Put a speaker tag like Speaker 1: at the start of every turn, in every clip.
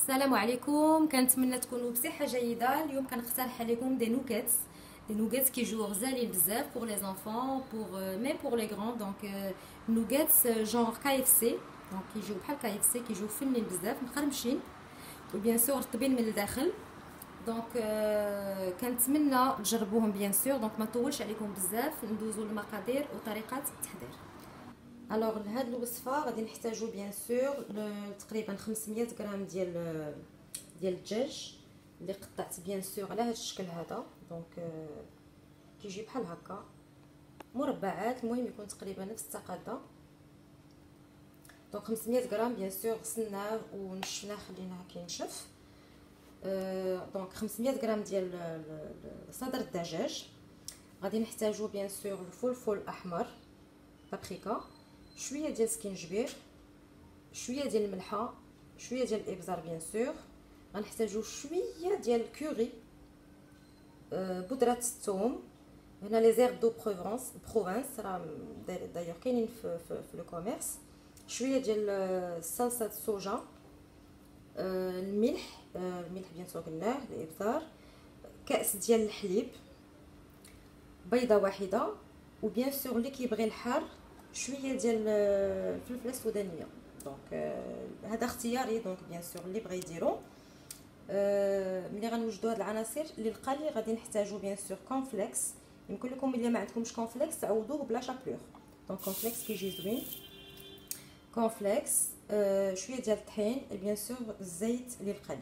Speaker 1: السلام عليكم، كنتمنى تكونوا بصحه جيده. اليوم كنقترح عليكم دي نوغيتس كيجيو غزالين بزاف بور لي زانفون بور ميم بور لي غران. دونك نوغيتس جونغ كاي اف سي، دونك كيجيو بحال كاي اف سي، كيجيو فنين بزاف مقرمشين وبيان سور رطبين من الداخل. دونك كنتمنى تجربوهم بيان سور. دونك ما نطولش عليكم بزاف، ندوزو للمقادير وطريقه التحضير. الوغ لهاد الوصفه غادي نحتاجو بيان سور تقريبا 500 غرام ديال الدجاج اللي قطعت بيان سور على هاد الشكل هذا. دونك كيجي بحال هكا مربعات، المهم يكون تقريبا نفس التقاده. دونك 500 غرام بيان سور غسلناه ونشفناه خليناه كينشف. دونك 500 غرام ديال صدر الدجاج. غادي نحتاجو بيان سور الفلفل الاحمر، بابريكا، شويه ديال سكينجبير، شويه ديال الملحه، شويه ديال الابزار بيان سور. غنحتاجو شويه ديال الكوري، بودره الثوم. هنا لي زير دو بروفانس راه دايوغ كاينين في لو كوميرس. شويه ديال الصلصه الصوجا، الملح بيان سور قلناه، الابزار، كاس ديال الحليب، بيضه واحده، وبيان سور اللي كيبغي الحار شويه ديال الفلفله السودانيه. دونك هذا اختياري، دونك بيان سور اللي بغى يديرو. ملي غنوجدوا هاد العناصر للقلي غادي نحتاجو بيان سور كونفليكس. يمكن لكم الا ما عندكمش كونفليكس تعوضوه بلا شابور. دونك كونفليكس كيجي زوين، كونفليكس، شويه ديال الطحين، بيان سور الزيت للقلي.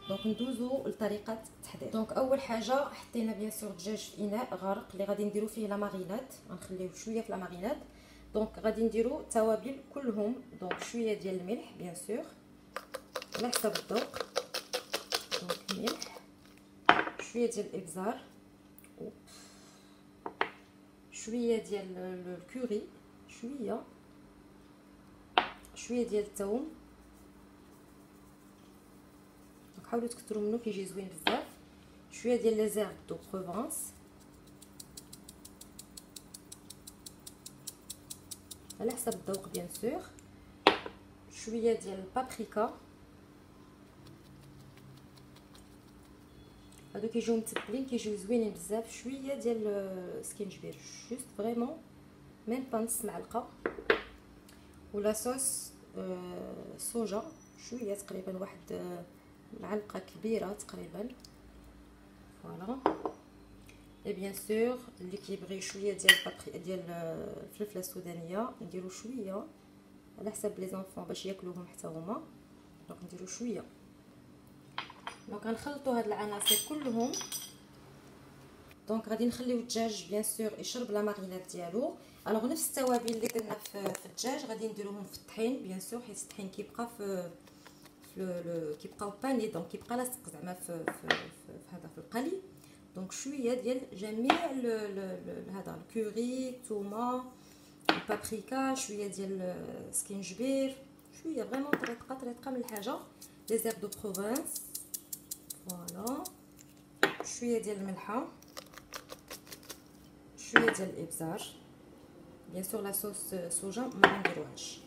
Speaker 1: دونك ندوزو لطريقه التحضير. دونك اول حاجه حطينا بيان سور الدجاج في اناء غارق اللي غادي نديرو فيه لا ماريناد، غنخليوه شويه في لا ماريناد. دونك غادي نديرو التوابل كلهم. دونك شويه ديال الملح بيان سور على حسب الذوق، دونك ملح، شويه ديال الابزار، شويه ديال الكوري، شويه ديال الثوم. دونك حاولوا تكثروا منه كيجي زوين بزاف. شويه ديال لي زير دو بروفانس على حسب الذوق بيان سور. شويه ديال البابريكا، هادو كيجيو متبلين كيجيو زوينين بزاف. شويه ديال سكينجبير، جوست فريمون ميم با نص معلقه. ولا صوص صوجا شويه تقريبا واحد معلقه كبيره تقريبا، فوالا. اي بيان سور اللي كيبغي شويه ديال ديال الفلفله السودانيه نديرو شويه على حسب لي زونفون باش ياكلوهم حتى هما. دونك نديرو شويه. دونك غنخلطوا هاد العناصر كلهم. دونك غادي نخليو الدجاج بيان سور يشرب لا ماريناد ديالو. الوغ نفس التوابل اللي درنا في الدجاج غادي نديروهم في الطحين بيان سور، حيت الطحين كيبقى كيبقاو باني، دونك كيبقى لاصق زعما في هذا في القلي. دونك شويه ديال جميع هذا الكوري، الثومه، البابريكا، شويه ديال سكينجبير، شويه فريمون طريقه من الحاجه، لي زير دو بروفانس، فوالا. شويه ديال الملحه، شويه ديال الابزار، بيان سور لا صوص صوجا ما نديروهاش.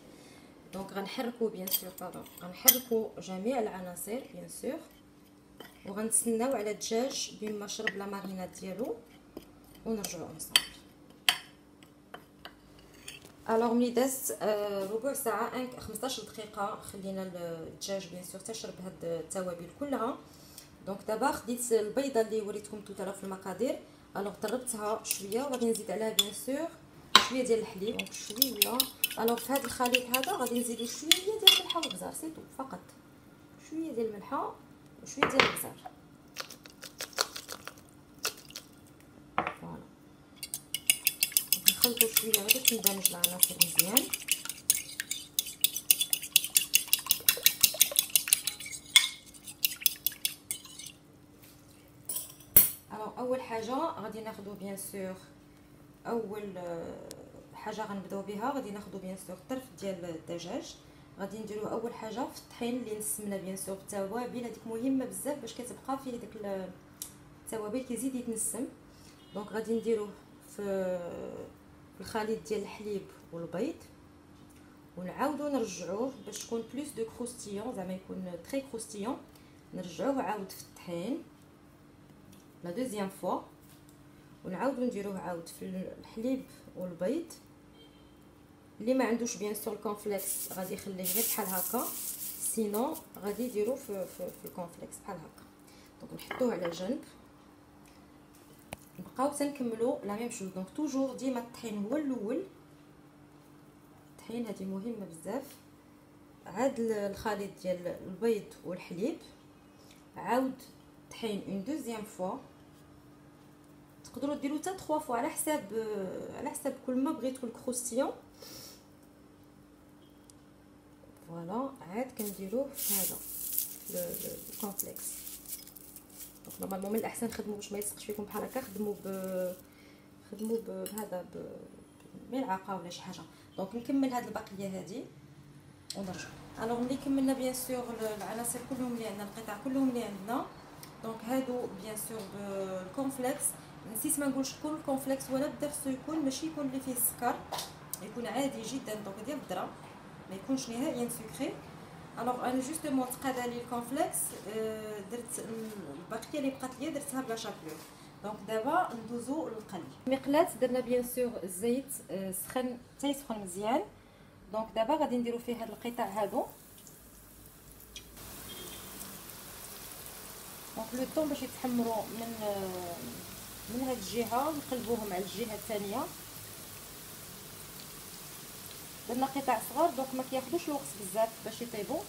Speaker 1: دونك غنحركو بيان سور غنحركو جميع العناصر بيان سور، وغنتسناو على الدجاج بما شرب لا ماريناد ديالو ونرجعو نصاوب. الوغ ملي دازت ربع ساعه 15 دقيقه خلينا الدجاج بيان سور تشرب هاد التوابل كلها. دونك دابا خديت البيضه اللي وريتكم توتالا في المقادير. الوغ طربتها شويه وغادي نزيد عليها بيان سور شويه ديال الحليب. دونك شويه. الوغ في هذا الخليط هذا غادي نزيدو شويه ديال الملحه والبزار، سيتو فقط شويه ديال الملحه وشويه ديال البزار، فوالا. نخلطو شويه باش تندمج العناصر مزيان. اول حاجه غادي ناخذ بيان سور، اول حاجه غنبداو بها غادي ناخذ بيان سور الطرف ديال الدجاج. غادي نديرو اول حاجه في الطحين اللي نسمنا بيان سور بالتوابل. هذيك مهمه بزاف باش كتبقى فيه داك التوابل كيزيد يتنسم. دونك غادي نديروه في الخليط ديال الحليب والبيض، ونعاودو نرجعوه باش تكون بلوس دو كروستيون، زعما يكون تري كروستيون. نرجعوه عاود في الطحين لا دوزيام فوا، ونعاودو نديروه عاود في الحليب والبيض. اللي ما عندوش بيان سور الكونفليكس غادي يخليه غير بحال هكا، سينو غادي يديرو في الكونفليكس بحال هكا. دونك نحطوه على جنب، نبقاو تنكملوا لا ميم شوز. دونك توجور ديما الطحين هو الاول، الطحين هذه مهمه بزاف. عاد الخليط ديال البيض والحليب، عاود طحين اون دوزيام فوا. تقدروا ديروا حتى 3 فوا على حساب كل ما بغيتو الكروستيون. فوالا عاد كنديروه في هذا الكونفليكس. دونك نورمالمون من الاحسن خدموا باش ما يلصقش فيكم بحال هكا، خدموا بهذا بملعقه ولا شي حاجه. دونك نكمل هاد البقيه هذه ونرجع. الوغ ملي كملنا بيان سور العناصر كلهم اللي عندنا، القطع كلهم اللي عندنا، دونك هادو بيان سور بالكونفليكس. نسيت ما نقولش كل الكونفليكس ولا بدا خصو يكون ماشي يكون اللي فيه السكر، يكون عادي جدا. دونك ديال الذره ما يكونش نهائيا سكري. الوغ انا جوستومون تقاد لي الكونفليكس، درت البقيه اللي بقات ليا درتها بلا شابلور. دونك دابا ندوزو للقلي. المقلاة درنا بيان سور الزيت سخن حتى يسخن مزيان. دونك دابا غادي نديرو فيه هاد القطع هادو. دونك لو طون باش يتحمروا من هاد الجهه، نقلبوهم على الجهه الثانيه. درنا قطع صغار دونك ما كياخذوش الوقت بزاف باش يطيبوا.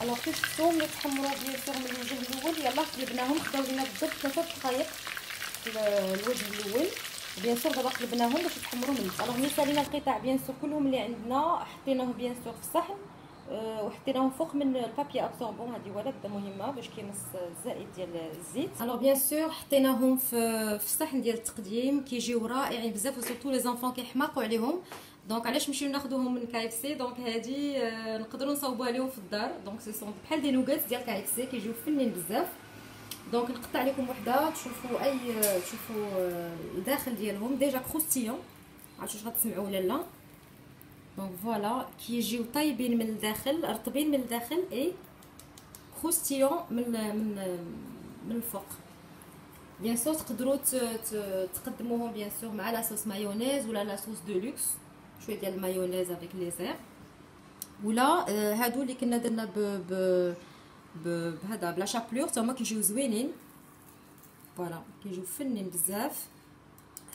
Speaker 1: الوغ كيف شفتوا ملي تحمروا بيان سور من الوجه الاول، يلاه قلبناهم، خداو لينا بالضبط 3 دقائق في الوجه الاول. بيان سور دابا قلبناهم باش يتحمروا من الوجه. الوغ ملي سالينا القطع بيان سور كلهم اللي عندنا، حطيناهم بيان سور في الصحن وحطيناهم فوق من البابي ابسوربون. هذه ولا بدا مهمه باش كيمص الزائد ديال الزيت. الوغ بيان سور حطيناهم في الصحن ديال التقديم، كيجيو رائعين بزاف، وسورتو لي زانفون كيحماقوا عليهم. دونك علاش نمشيو ناخذوهم من KFC؟ دونك هذه نقدروا نصاوبوها لهم في الدار. دونك سي سون بحال دي نوغات ديال KFC كيجيو فنين بزاف. دونك نقطع لكم وحده تشوفوا الداخل ديالهم ديجا كروستيون، عرفتوا واش غتسمعوا ولا لا. دونك فوالا كيجيو طايبين من الداخل، رطبين من الداخل اي كروستيون من الفوق. بيان سور تقدروا تقدموهم بيان سور مع لا صوص مايونيز ولا لا صوص دولوكس، شويه ديال المايونيز افيك لي زير، ولا هادو اللي كنا درنا بهذا بلا شابلور تا هما كيجيو زوينين. فوالا كيجيو فنين بزاف.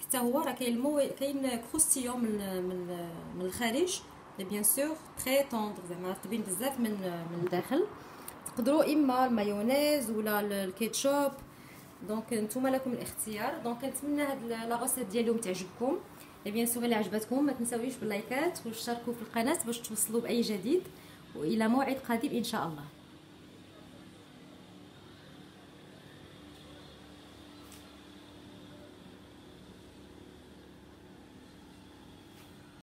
Speaker 1: حتى هو راه كاين كروستيون من الخارج، مي بيان سور تري طوندر، زعما رطبين بزاف من الداخل. تقدروا اما المايونيز ولا الكيتشوب. دونك نتوما لكم الاختيار. دونك كنتمنى هاد لا غوسيت ديال اليوم تعجبكم. بيان سور الا عجبتكم ما تنساويش باللايكات واشتركوا في القناه باش توصلوا باي جديد، والى موعد قادم ان شاء الله.